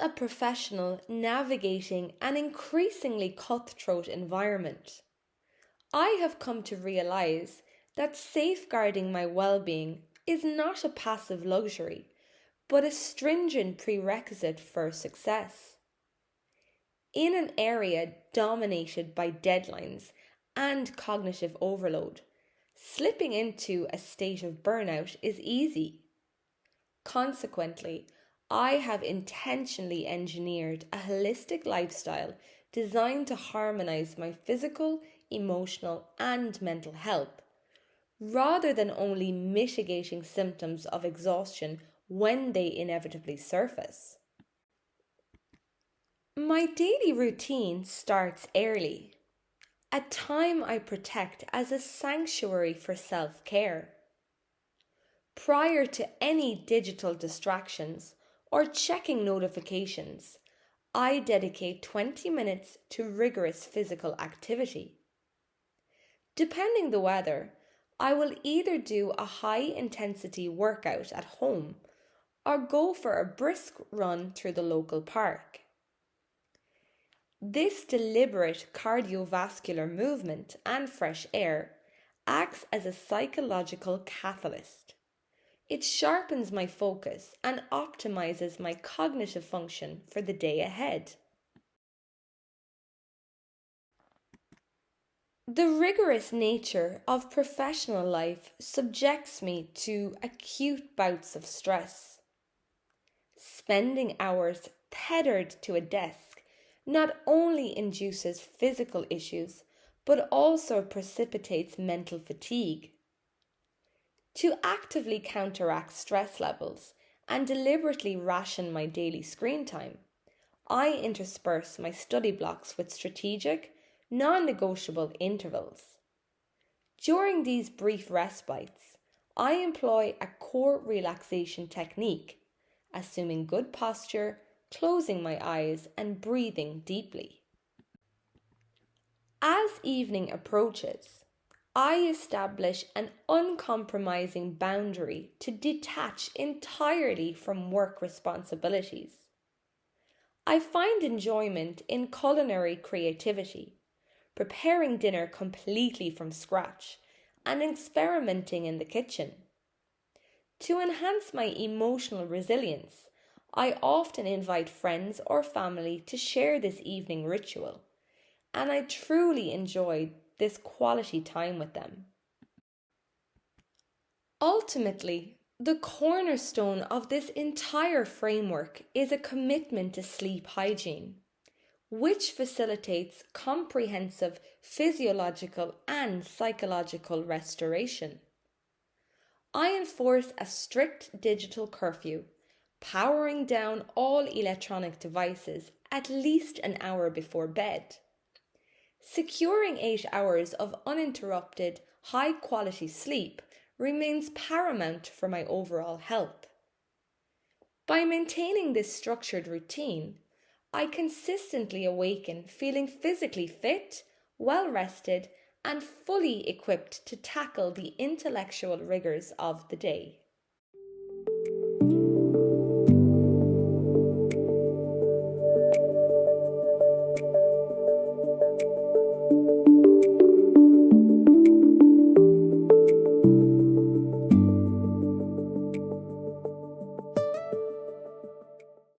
a professional navigating an increasingly cutthroat environment, I have come to realize that safeguarding my well-being is not a passive luxury, but a stringent prerequisite for success. In an area dominated by deadlines and cognitive overload, slipping into a state of burnout is easy. Consequently, I have intentionally engineered a holistic lifestyle designed to harmonize my physical, emotional, and mental health, rather than only mitigating symptoms of exhaustion when they inevitably surface. My daily routine starts early, a time I protect as a sanctuary for self-care. Prior to any digital distractions or checking notifications, I dedicate 20 minutes to rigorous physical activity. Depending the weather, I will either do a high-intensity workout at home or go for a brisk run through the local park. This deliberate cardiovascular movement and fresh air acts as a psychological catalyst. It sharpens my focus and optimizes my cognitive function for the day ahead. The rigorous nature of professional life subjects me to acute bouts of stress. Spending hours tethered to a desk not only induces physical issues, but also precipitates mental fatigue. To actively counteract stress levels and deliberately ration my daily screen time, I intersperse my study blocks with strategic, non-negotiable intervals. During these brief respites, I employ a core relaxation technique, assuming good posture, closing my eyes and breathing deeply. As evening approaches, I establish an uncompromising boundary to detach entirely from work responsibilities. I find enjoyment in culinary creativity, preparing dinner completely from scratch, and experimenting in the kitchen. To enhance my emotional resilience, I often invite friends or family to share this evening ritual, and I truly enjoy this quality time with them. Ultimately, the cornerstone of this entire framework is a commitment to sleep hygiene, which facilitates comprehensive physiological and psychological restoration. I enforce a strict digital curfew, powering down all electronic devices at least an hour before bed. Securing 8 hours of uninterrupted, high-quality sleep remains paramount for my overall health. By maintaining this structured routine, I consistently awaken feeling physically fit, well-rested, and fully equipped to tackle the intellectual rigors of the day.